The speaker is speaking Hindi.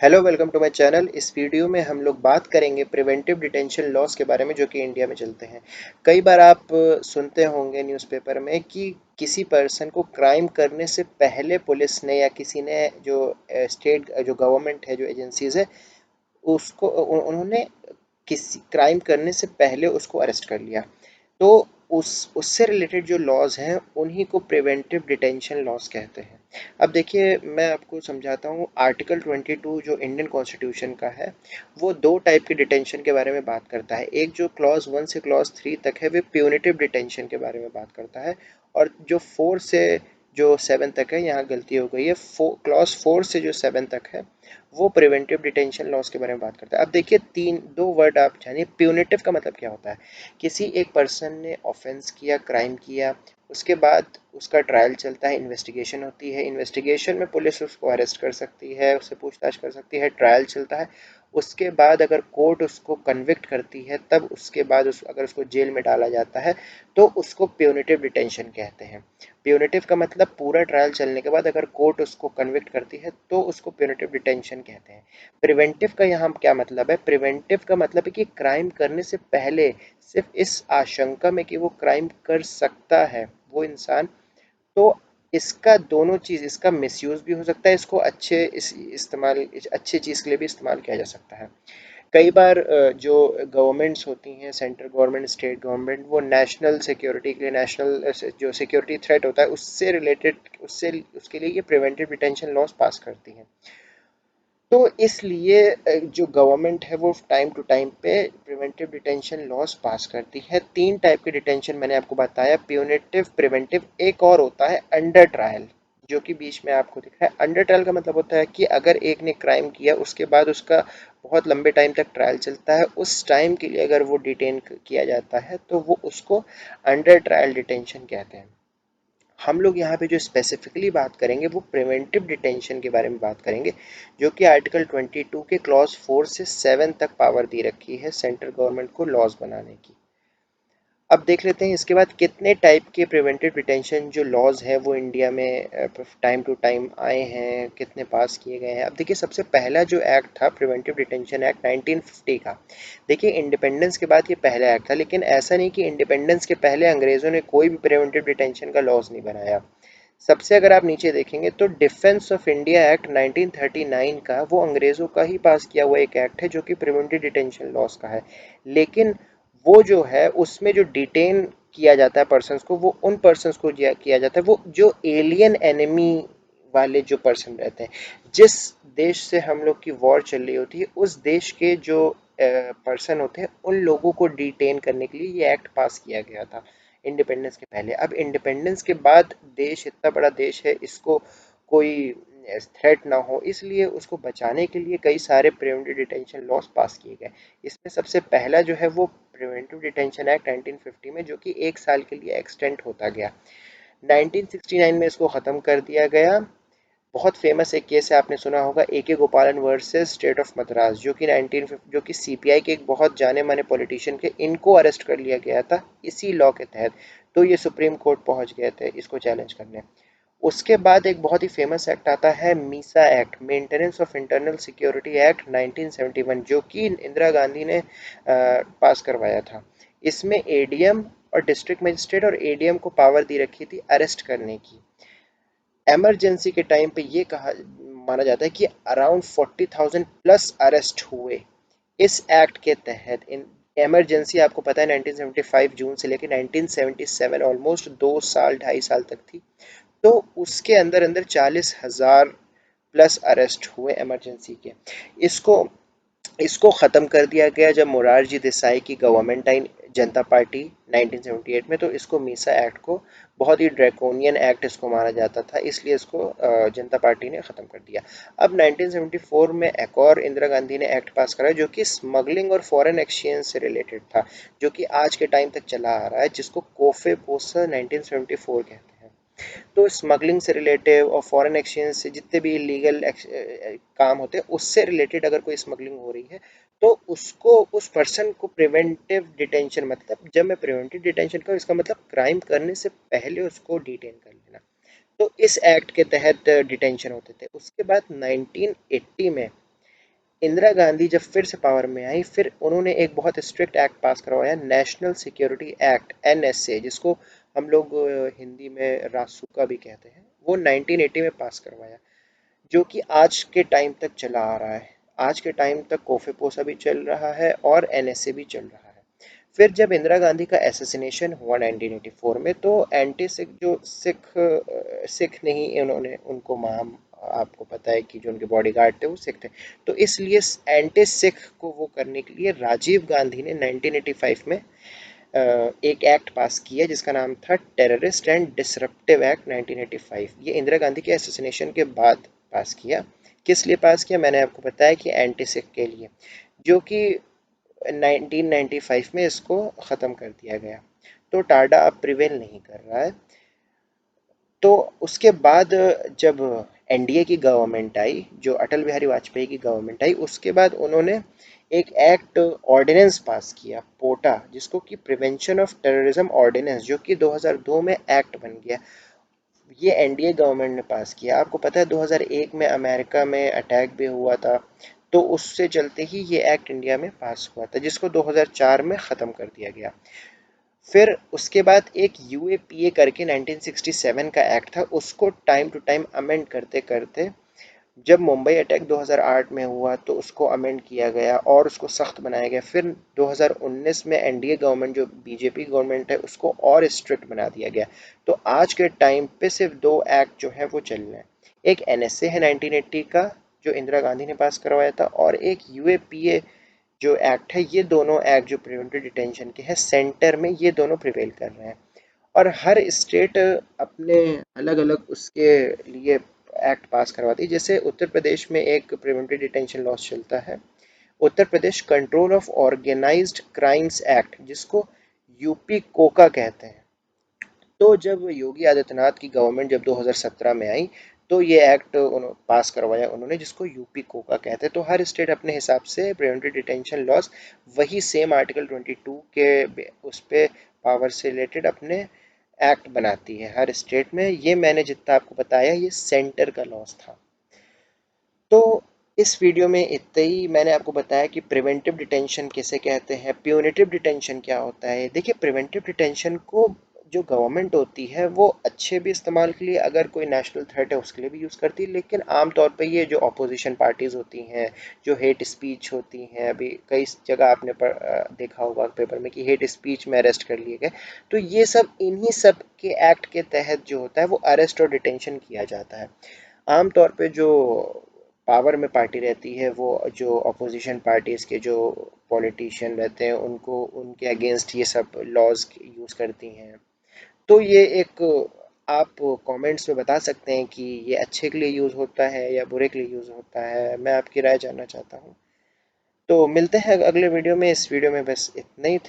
Hello, welcome to my channel. इस वीडियो में हम लोग बात करेंगे प्रिवेंटिव डिटेंशन लॉस के बारे में जो कि इंडिया में चलते हैं। कई बार आप सुनते होंगे न्यूज़पेपर में कि किसी पर्सन को क्राइम करने से पहले पुलिस ने या किसी ने जो स्टेट जो गवर्नमेंट है, जो एजेंसीज है, उसको उन्होंने किसी क्राइम करने से पहले उसको अरेस्ट कर लिया। तो उस उससे रिलेटेड जो लॉज हैं उन्हीं को प्रिवेंटिव डिटेंशन लॉज कहते हैं। अब देखिए, मैं आपको समझाता हूँ। आर्टिकल 22 जो इंडियन कॉन्स्टिट्यूशन का है, वो दो टाइप के डिटेंशन के बारे में बात करता है। एक जो क्लॉज 1 से क्लॉज 3 तक है, वे प्यूनिटिव डिटेंशन के बारे में बात करता है। और जो 4 से जो 7 तक है, यहाँ गलती हो गई है, क्लॉज 4 से जो 7 तक है, वो प्रिवेंटिव डिटेंशन लॉस के बारे में बात करता है। अब देखिए, दो वर्ड आप जानिए। प्यूनिटिव का मतलब क्या होता है? किसी एक पर्सन ने ऑफेंस किया, क्राइम किया, उसके बाद उसका ट्रायल चलता है, इन्वेस्टिगेशन होती है। इन्वेस्टिगेशन में पुलिस उसको अरेस्ट कर सकती है, उससे पूछताछ कर सकती है, ट्रायल चलता है। उसके बाद अगर कोर्ट उसको कन्विक्ट करती है, तब उसके बाद अगर उसको जेल में डाला जाता है, तो उसको प्यूनिटिव डिटेंशन कहते हैं। प्यूनिटिव का मतलब पूरा ट्रायल चलने के बाद अगर कोर्ट उसको कन्विक्ट करती है, तो उसको प्यूनिटिव डिटेंशन कहते हैं। प्रिवेंटिव का यहाँ क्या मतलब है? प्रिवेंटिव का मतलब है कि क्राइम करने से पहले, सिर्फ इस आशंका में कि वो क्राइम कर सकता है वो इंसान, तो इसका दोनों चीज़, इसका मिसयूज़ भी हो सकता है, इसको अच्छे चीज़ के लिए भी इस्तेमाल किया जा सकता है। कई बार जो गवर्नमेंट्स होती हैं, सेंट्रल गवर्नमेंट, स्टेट गवर्नमेंट, वो नेशनल सिक्योरिटी के लिए, नेशनल जो सिक्योरिटी थ्रेट होता है उससे रिलेटेड, उससे उसके लिए ये प्रिवेंटिव डिटेंशन लॉस पास करती हैं। तो इसलिए जो गवर्नमेंट है वो टाइम टू टाइम पे प्रिवेंटिव डिटेंशन लॉस पास करती है। तीन टाइप के डिटेंशन मैंने आपको बताया, प्यूनिटिव, प्रिवेंटिव, एक और होता है अंडर ट्रायल, जो कि बीच में आपको दिख रहा है। अंडर ट्रायल का मतलब होता है कि अगर एक ने क्राइम किया, उसके बाद उसका बहुत लंबे टाइम तक ट्रायल चलता है, उस टाइम के लिए अगर वो डिटेन किया जाता है, तो वो उसको अंडर ट्रायल डिटेंशन कहते हैं। हम लोग यहाँ पे जो स्पेसिफिकली बात करेंगे वो प्रिवेंटिव डिटेंशन के बारे में बात करेंगे, जो कि आर्टिकल 22 के क्लॉज 4 से 7 तक पावर दी रखी है सेंट्रल गवर्नमेंट को लॉज बनाने की। अब देख लेते हैं इसके बाद कितने टाइप के प्रिवेंटिव डिटेंशन जो लॉज है वो इंडिया में टाइम टू टाइम आए हैं, कितने पास किए गए हैं। अब देखिए, सबसे पहला जो एक्ट था प्रिवेंटिव डिटेंशन एक्ट 1950 का। देखिए, इंडिपेंडेंस के बाद ये पहला एक्ट था, लेकिन ऐसा नहीं कि इंडिपेंडेंस के पहले अंग्रेज़ों ने कोई भी प्रिवेंटिव डिटेंशन का लॉज नहीं बनाया। सबसे अगर आप नीचे देखेंगे तो डिफेंस ऑफ इंडिया एक्ट 1939 का, वो अंग्रेज़ों का ही पास किया हुआ एक एक्ट है जो कि प्रिवेंटिव डिटेंशन लॉस का है। लेकिन वो जो है उसमें जो डिटेन किया जाता है पर्सन्स को, वो उन पर्सन्स को किया जाता है वो जो एलियन एनिमी वाले जो पर्सन रहते हैं। जिस देश से हम लोग की वॉर चल रही होती है, उस देश के जो पर्सन होते हैं, उन लोगों को डिटेन करने के लिए ये एक्ट पास किया गया था इंडिपेंडेंस के पहले। अब इंडिपेंडेंस के बाद देश इतना बड़ा देश है, इसको कोई थ्रेट ना हो, इसलिए उसको बचाने के लिए कई सारे प्रिवेंटिव डिटेंशन लॉस पास किए गए। इसमें सबसे पहला जो है वो प्रिवेंटिव डिटेंशन एक्ट 1950 में, जो कि एक साल के लिए एक्सटेंड होता गया। 1969 में इसको ख़त्म कर दिया गया। बहुत फेमस एक केस है, आपने सुना होगा, ए के गोपालन वर्सेस स्टेट ऑफ मद्रास, जो कि 1950, जो कि सीपीआई के एक बहुत जाने माने पॉलिटिशियन के, इनको अरेस्ट कर लिया गया था इसी लॉ के तहत। तो ये सुप्रीम कोर्ट पहुंच गए थे इसको चैलेंज करने। उसके बाद एक बहुत ही फेमस एक्ट आता है Misa act, maintenance of internal security act 1971, जो कि इंदिरा गांधी ने पास करवाया था। इसमें एडीएम और डिस्ट्रिक्ट मजिस्ट्रेट और एडीएम को पावर दी रखी थी अरेस्ट करने की। इमरजेंसी के टाइम पे ये कहा माना जाता है कि अराउंड 40,000 प्लस अरेस्ट हुए इस एक्ट के तहत। इन इमरजेंसी आपको पता है 1975 जून से लेकर 1977, ऑलमोस्ट 2 साल 2.5 साल तक थी। तो उसके अंदर अंदर 40,000 प्लस अरेस्ट हुए इमरजेंसी के। इसको इसको ख़त्म कर दिया गया जब मोरारजी देसाई की गवर्नमेंट आई, जनता पार्टी, 1978 में। तो इसको मीसा एक्ट को बहुत ही ड्रैकोनियन एक्ट इसको माना जाता था, इसलिए इसको जनता पार्टी ने ख़त्म कर दिया। अब 1974 में एक और इंदिरा गांधी ने एक्ट पास करा, जो कि स्मगलिंग और फॉरेन एक्सचेंज से रिलेटेड था, जो कि आज के टाइम तक चला आ रहा है, जिसको कोफे पोसा 1974 कहते हैं। तो स्मगलिंग से रिलेटेड और फॉरेन एक्सचेंज से जितने भी इलीगल काम होते हैं, उससे रिलेटेड अगर कोई स्मगलिंग हो रही है, तो उसको, उस पर्सन को प्रिवेंटिव डिटेंशन, मतलब जब मैं प्रिवेंटिव डिटेंशन का, इसका मतलब क्राइम करने से पहले उसको डिटेन कर लेना। तो इस एक्ट के तहत डिटेंशन होते थे। उसके बाद 1980 में इंदिरा गांधी जब फिर से पावर में आई, फिर उन्होंने एक बहुत स्ट्रिक्ट एक्ट पास करवाया, नेशनल सिक्योरिटी एक्ट एनएसए, जिसको हम लोग हिंदी में रासुका भी कहते हैं, वो 1980 में पास करवाया, जो कि आज के टाइम तक चला आ रहा है। आज के टाइम तक कोफेपोसा भी चल रहा है और एनएसए भी चल रहा है। फिर जब इंदिरा गांधी का एसेसिनेशन हुआ 1984 में, तो एंटी सिख जो सिख नहीं, उन्होंने उनको माम, आपको पता है कि जो उनके बॉडीगार्ड थे वो सिख थे, तो इसलिए एंटी सिख को वो करने के लिए राजीव गांधी ने 1985 में एक एक्ट पास किया जिसका नाम था टेररिस्ट एंड डिसरप्टिव एक्ट 1985। ये इंदिरा गांधी के एसेसिनेशन के बाद पास किया। किस लिए पास किया, मैंने आपको बताया कि एंटी सिख के लिए, जो कि 1995 में इसको ख़त्म कर दिया गया। तो टाडा अब प्रिवेल नहीं कर रहा है। तो उसके बाद जब एनडीए की गवर्नमेंट आई, जो अटल बिहारी वाजपेयी की गवर्नमेंट आई, उसके बाद उन्होंने एक एक्ट ऑर्डिनेंस पास किया, पोटा, जिसको कि प्रिवेंशन ऑफ टेररिज्म ऑर्डिनेंस, जो कि 2002 में एक्ट बन गया। ये एनडीए गवर्नमेंट ने पास किया। आपको पता है 2001 में अमेरिका में अटैक भी हुआ था, तो उससे चलते ही ये एक्ट इंडिया में पास हुआ था, जिसको 2004 में ख़त्म कर दिया गया। फिर उसके बाद एक यूएपीए करके 1967 का एक्ट था, उसको टाइम टू टाइम अमेंड करते करते जब मुंबई अटैक 2008 में हुआ तो उसको अमेंड किया गया और उसको सख्त बनाया गया। फिर 2019 में एनडीए गवर्नमेंट, जो बीजेपी गवर्नमेंट है, उसको और स्ट्रिक्ट बना दिया गया। तो आज के टाइम पे सिर्फ दो एक्ट जो है वो चल रहे हैं। एक एनएसए है 1980 का, जो इंदिरा गांधी ने पास करवाया था, और एक यूएपीए जो एक्ट है। ये दोनों एक्ट जो प्रिवेंटिव डिटेंशन के हैं, सेंटर में ये दोनों प्रिवेल कर रहे हैं। और हर स्टेट अपने अलग अलग उसके लिए एक्ट पास करवाती है। जैसे उत्तर प्रदेश में एक प्रिवेंटिव डिटेंशन लॉस चलता है, Uttar Pradesh control of organised crimes act, जिसको यूपी कोका कहते हैं। तो जब योगी आदित्यनाथ की गवर्नमेंट जब 2017 में आई, तो ये एक्ट पास करवाया उन्होंने, जिसको यूपी कोका कहते हैं। तो हर स्टेट अपने हिसाब से प्रिवेंटिव डिटेंशन लॉस वही सेम आर्टिकल 22 के उस पे पावर से रिलेटेड अपने एक्ट बनाती है हर स्टेट में। ये मैंने जितना आपको बताया ये सेंटर का लॉस था। तो इस वीडियो में इतना ही। मैंने आपको बताया कि प्रिवेंटिव डिटेंशन किसे कहते हैं, प्यूनिटिव डिटेंशन क्या होता है। देखिए, प्रिवेंटिव डिटेंशन को जो गवर्नमेंट होती है वो अच्छे भी इस्तेमाल के लिए, अगर कोई नेशनल थ्रेट है उसके लिए भी यूज़ करती है, लेकिन आमतौर पे ये जो अपोजिशन पार्टीज़ होती हैं, जो हेट स्पीच होती हैं, अभी कई जगह आपने देखा होगा पेपर में कि हेट स्पीच में अरेस्ट कर लिए गए, तो ये सब इन्हीं सब के एक्ट के तहत जो होता है वो अरेस्ट और डिटेंशन किया जाता है। आम तौर पे जो पावर में पार्टी रहती है, वो जो अपोजिशन पार्टीज़ के जो पॉलिटिशियन रहते हैं उनको, उनके अगेंस्ट ये सब लॉज यूज़ करती हैं। तो ये एक, आप कमेंट्स में बता सकते हैं कि ये अच्छे के लिए यूज़ होता है या बुरे के लिए यूज़ होता है। मैं आपकी राय जानना चाहता हूँ। तो मिलते हैं अगले वीडियो में। इस वीडियो में बस इतना ही था।